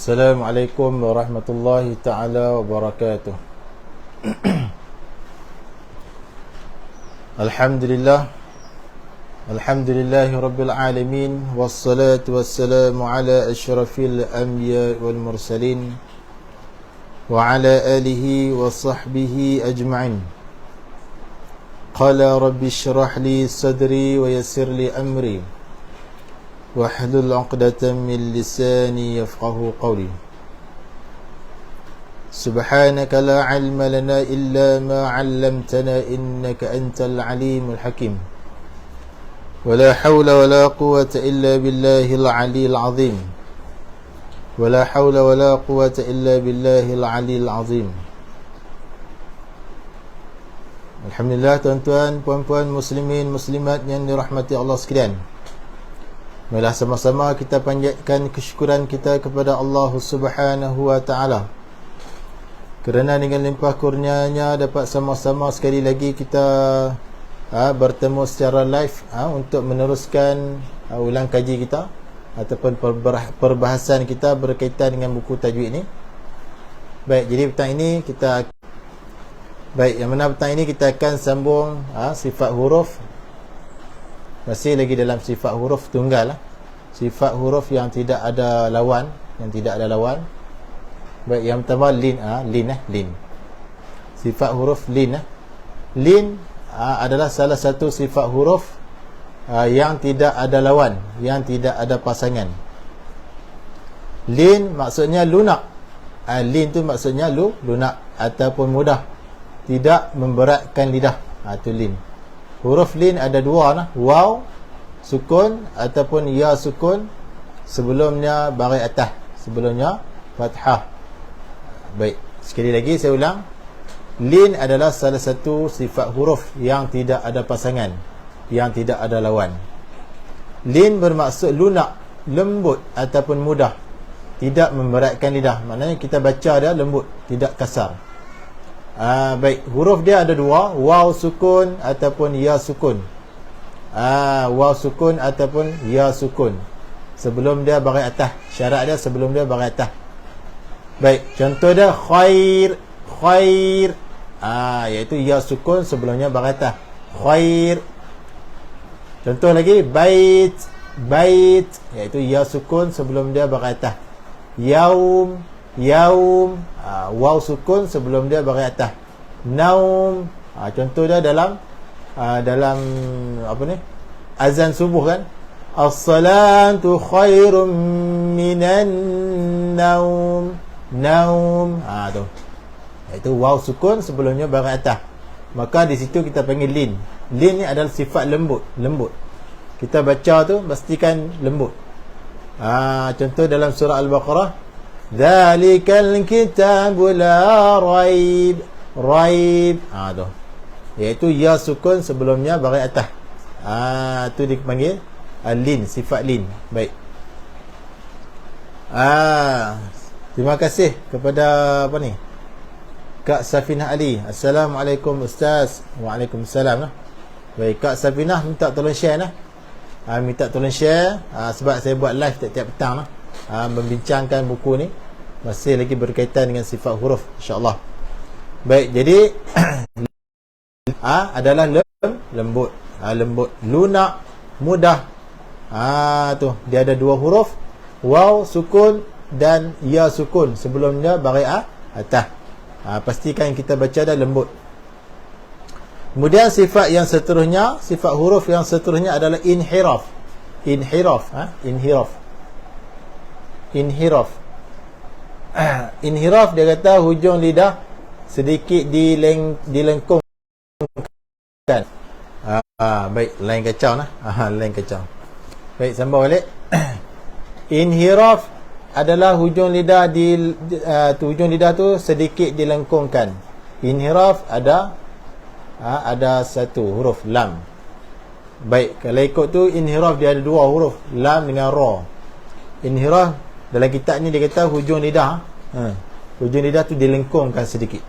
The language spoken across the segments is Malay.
Assalamualaikum warahmatullahi ta'ala wabarakatuh. Alhamdulillah, alhamdulillahi rabbil alamin, wassalatu wassalamu ala asyrafil anbiya wal mursalin wa ala alihi wa sahbihi ajma'in. Qala rabbi syrah li sadri wa yassir li amri wahlul 'uqdatam min lisani yafqahu qawli. Subhanaka la 'ilma lana illa ma 'allamtana innaka antal 'alimul hakim. Wa la hawla wa la quwwata illa billahil 'aliyyil 'azim. Wa la hawla wa la quwwata illa billahil 'aliyyil 'azim. Alhamdulillah, tuan-tuan, puan-puan, muslimin, muslimat yang dirahmati Allah sekalian. Marilah sama-sama kita panjatkan kesyukuran kita kepada Allah Subhanahu wa ta'ala, kerana dengan limpah kurnianya dapat sama-sama sekali lagi kita bertemu secara live untuk meneruskan ulang kaji kita ataupun perbahasan kita berkaitan dengan buku tajwid ini. Baik, jadi petang ini kita akan sambung sifat huruf. Masih lagi dalam sifat huruf tunggal sifat huruf yang tidak ada lawan, Baik, yang pertama lin. Lin. Sifat huruf lin. Lin adalah salah satu sifat huruf yang tidak ada lawan, yang tidak ada pasangan. Lin maksudnya lunak. Lin tu maksudnya lunak ataupun mudah, tidak memberatkan lidah. Itu lin. Huruf lin ada dua, waw sukun ataupun ya sukun sebelumnya baris atas, sebelumnya fathah. Baik, sekali lagi saya ulang. Lin adalah salah satu sifat huruf yang tidak ada pasangan, yang tidak ada lawan. Lin bermaksud lunak, lembut ataupun mudah, tidak memberatkan lidah. Maknanya kita baca dia lembut, tidak kasar. Baik, huruf dia ada dua, waw sukun ataupun ya sukun. Waw sukun ataupun ya sukun sebelum dia baris atas. Syarat dia sebelum dia baris atas. Baik, contoh dia khair. Iaitu ya sukun sebelumnya baris atas. Khair. Contoh lagi bait. Iaitu ya sukun sebelum dia baris atas. Yaum. Waw sukun sebelum dia baris atas. Naum. Contoh dia dalam azan subuh kan. As-salatu khairum minan naum. Tu. Itu waw sukun sebelumnya baris atas. Maka di situ kita panggil lin. Lin ni adalah sifat lembut. Kita baca tu pastikan lembut. Contoh dalam surah Al-Baqarah, Dzalikal kitabu la raib. Tu. Iaitu ya sukun sebelumnya baris atas. Tu dipanggil lin, sifat lin. Baik. Terima kasih kepada Kak Safinah Ali. Assalamualaikum Ustaz. Waalaikumsalam. Baik, Kak Safinah minta tolong share minta tolong share sebab saya buat live tiap-tiap petang membincangkan buku ni, masih lagi berkaitan dengan sifat huruf, insya-Allah. Baik, jadi adalah lembut, lunak, mudah. Tu dia ada dua huruf, waw sukun dan ya sukun sebelumnya baris atas. Pastikan kita baca dah lembut. Kemudian sifat yang seterusnya, sifat huruf yang seterusnya adalah inhiraf. Inhiraf dia kata hujung lidah sedikit dilengkungkan. Baik, lain kacau lain kacau. Baik, sambung balik. Inhiraf adalah hujung lidah hujung lidah tu sedikit dilengkungkan. Inhiraf ada satu huruf lam. Baik, kalau ikut tu inhiraf dia ada dua huruf, lam dengan ra. Inhiraf dalam kitab ni dia kata hujung lidah hujung lidah tu dilengkungkan sedikit.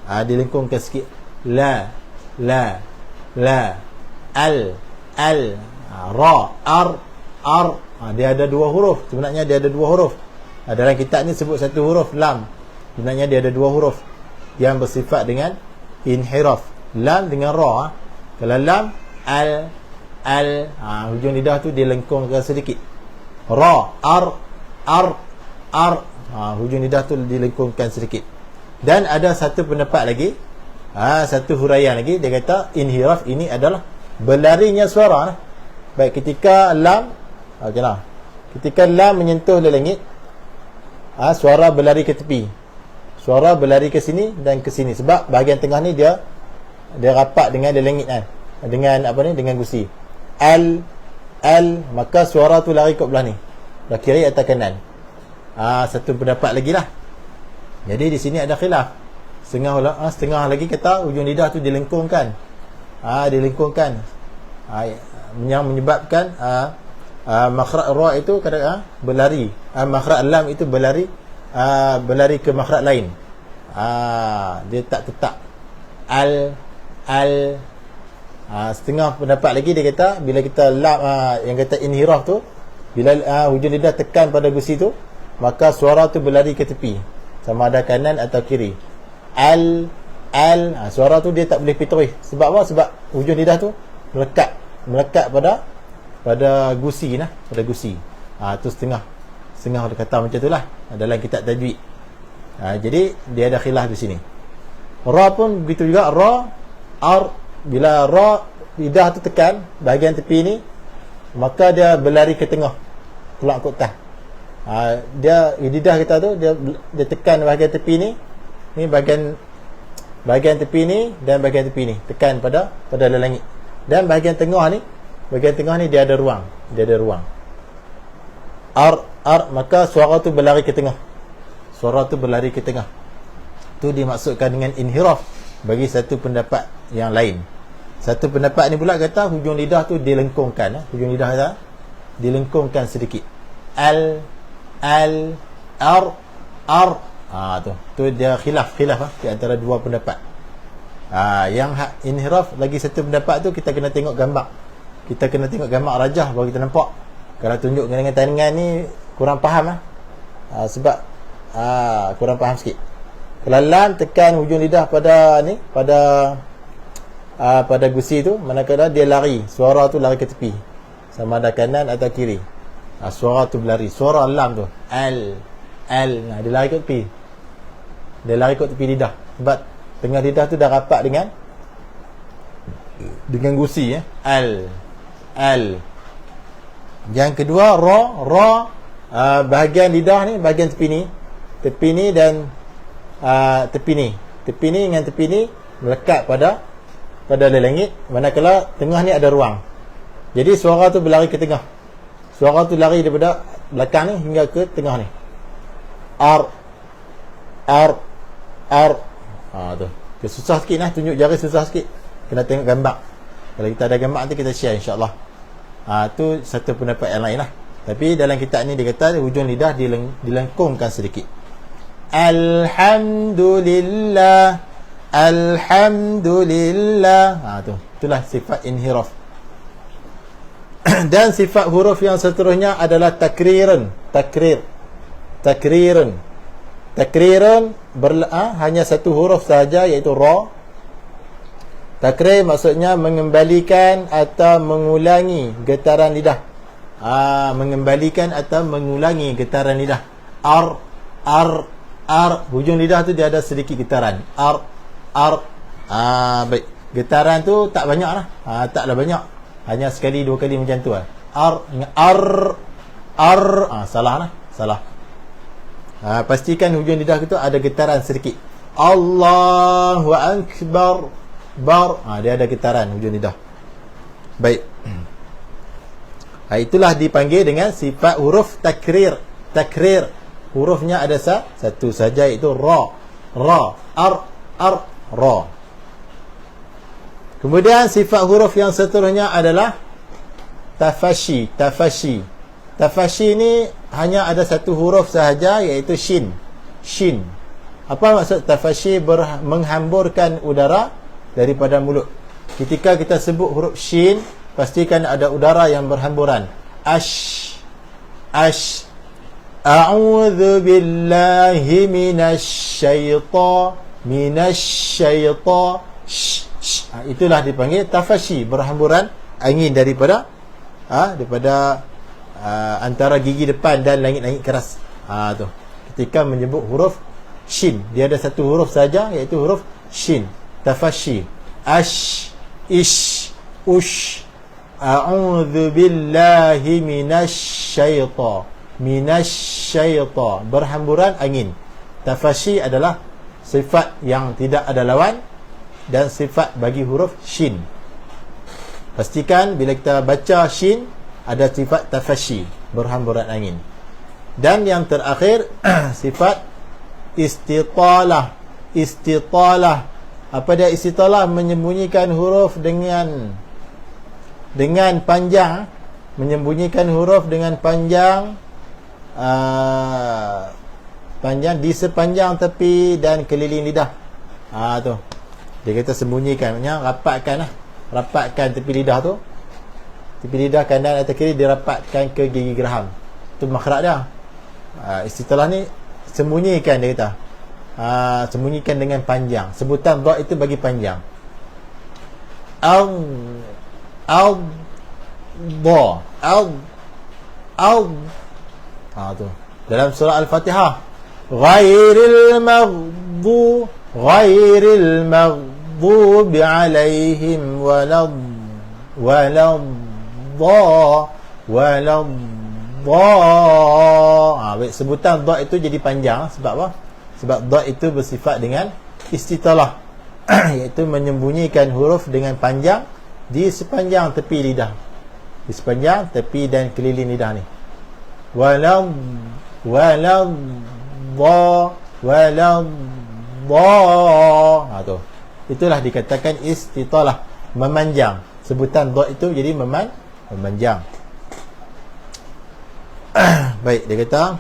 Dilengkungkan sikit. La, al, ra, ar. Dia ada dua huruf. Sebenarnya dia ada dua huruf. Dalam kitab ni sebut satu huruf lam, sebenarnya dia ada dua huruf yang bersifat dengan inhiraf. Lam dengan ra. Kalau lam al, hujung lidah tu dia lengkungkan sedikit. Ra, ar, hujung lidah tu dilengkungkan sedikit. Dan ada satu pendapat lagi, satu huraian lagi, dia kata inhiraf ini adalah berlarinya suara. Baik, ketika lam ketika lam menyentuh langit, suara berlari ke tepi, suara berlari ke sini dan ke sini, sebab bahagian tengah ni dia rapat dengan langit dengan dengan gusi. Maka suara tu lari ke belah ni, belah kiri atau kanan. Satu pendapat lagi lah. Jadi di sini ada khilaf. Setengah lagi kata hujung lidah tu dilengkungkan. Yang menyebabkan makhraj ra itu kadang berlari, makhraj lam itu berlari ke makhraj lain. Dia tak tetap. Setengah pendapat lagi dia kata bila kita lam, yang kata inhiraf tu, bila hujung lidah tekan pada gusi tu, maka suara tu berlari ke tepi, sama ada kanan atau kiri. Suara tu dia tak boleh pitoi. Sebab apa? Sebab hujung lidah tu melekat pada gusi pada gusi. Tu setengah dia kata macam itulah dalam kitab tajwid. Jadi dia ada khilaf di sini. Ra pun begitu juga. Bila ra lidah tu tekan bahagian tepi ni, maka dia berlari ke tengah, keluar ke atas. Dia lidah kita tu dia tekan bahagian tepi ni bahagian tepi ni dan bahagian tepi ni tekan pada langit. Dan bahagian tengah ni dia ada ruang. Maka suara tu berlari ke tengah. Tu dimaksudkan dengan inhiraf bagi satu pendapat yang lain. Satu pendapat ni pula kata hujung lidah tu dilengkungkan. Hujung lidah tu dilengkungkan sedikit. Tu dia khilaf di antara dua pendapat. Yang inhiraf lagi satu pendapat tu kita kena tengok gambar. Kita kena tengok gambar rajah baru kita nampak. Kalau tunjuk dengan tangan ni kurang faham sebab kurang faham sikit. Kalau lam tekan hujung lidah pada gusi tu, manakala dia lari, suara tu lari ke tepi, sama ada kanan atau kiri. Suara tu berlari, suara lam tu dia lari ke tepi. Dia lari ke tepi lidah, sebab tengah lidah tu dah rapat dengan gusi. Yang kedua ra, bahagian lidah ni, bahagian tepi ni dan tepi ni dengan tepi ni melekat pada langit, manakala tengah ni ada ruang. Jadi suara tu berlari ke tengah. Suara tu lari daripada belakang ni hingga ke tengah ni. Tu. Dia susah sikit tunjuk jari susah sikit. Kena tengok gambar. Kalau kita ada gambar nanti kita share insya-Allah. Tu satu pendapat yang lain lah. Tapi dalam kitab ni dia kata hujung lidah dilengkungkan sedikit. Alhamdulillah. Itulah sifat inhiraf. Dan sifat huruf yang seterusnya adalah takriran. Hanya satu huruf sahaja, iaitu ra. Takrir maksudnya mengembalikan atau mengulangi getaran lidah. Mengembalikan atau mengulangi getaran lidah. Hujung lidah tu dia ada sedikit getaran. Baik. Getaran tu tak banyak lah. Taklah banyak. Hanya sekali dua kali macam tu lah. Salah. Pastikan hujung lidah tu ada getaran sedikit. Allahu Akbar. Dia ada getaran hujung lidah. Baik. Itulah dipanggil dengan sifat huruf takrir. Hurufnya ada satu saja, iaitu ra. Ra. Kemudian sifat huruf yang seterusnya adalah tafashi. Tafashi ni hanya ada satu huruf sahaja, iaitu shin. Apa maksud tafashi? Menghamburkan udara daripada mulut. Ketika kita sebut huruf shin, pastikan ada udara yang berhamburan. A'udzu billahi minasyaitan. Itulah dipanggil tafashi, berhamburan angin daripada antara gigi depan dan langit-langit keras. Tu. Ketika menyebut huruf shin, dia ada satu huruf saja, iaitu huruf shin. Tafashi. Ash, ish, ush. A'udzu billahi minasyaitan. Berhamburan angin. Tafashi adalah sifat yang tidak ada lawan dan sifat bagi huruf shin. Pastikan bila kita baca shin ada sifat tafashi, berhamburan angin. Dan yang terakhir sifat istitalah. Apa dia istitalah? Menyembunyikan huruf dengan panjang, menyembunyikan huruf dengan panjang di sepanjang tepi dan keliling lidah. Tu dia kata sembunyikan, maknanya rapatkan tepi lidah tu. Tepi lidah kanan atau kiri dirapatkan ke gigi geraham. Tu makhraj dia. Istitalah ni sembunyikan, dia kata. Sembunyikan dengan panjang. Sebutan dha itu bagi panjang. Tu dalam surah Al-Fatihah, ghairil maghdubi alaihim baik, sebutan dha itu jadi panjang. Sebab apa? Sebab dha itu bersifat dengan istitalah iaitu menyembunyikan huruf dengan panjang di sepanjang tepi lidah, di sepanjang tepi dan keliling lidah ni. Tu. Itulah dikatakan istitalah, memanjang. Sebutan dha itu jadi memanjang. Baik, dia kata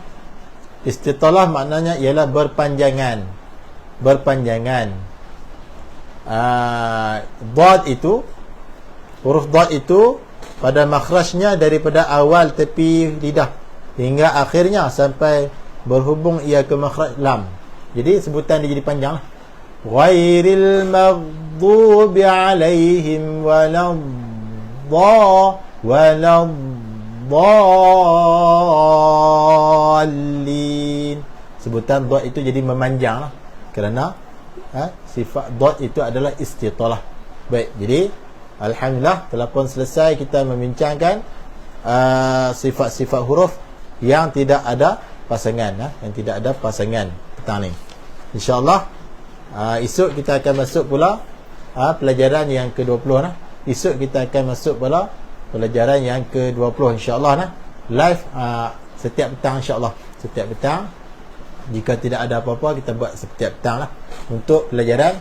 istitalah maknanya ialah berpanjangan. Dad itu, huruf dad itu pada makhrajnya daripada awal tepi lidah hingga akhirnya sampai berhubung ia ke makhraj lam. Jadi sebutan dia jadi panjang lah. Ghairil maghdubi alaihim waladdallin. Sebutan dad itu jadi memanjang lah, kerana sifat dad itu adalah istitalah. Baik, jadi alhamdulillah telah pun selesai kita membincangkan sifat-sifat huruf yang tidak ada pasangan, yang tidak ada pasangan petang ni. InsyaAllah esok kita akan masuk pula pelajaran yang ke-20 Esok kita akan masuk pula pelajaran yang ke-20 insyaAllah live setiap petang insyaAllah. Setiap petang, jika tidak ada apa-apa kita buat setiap petang untuk pelajaran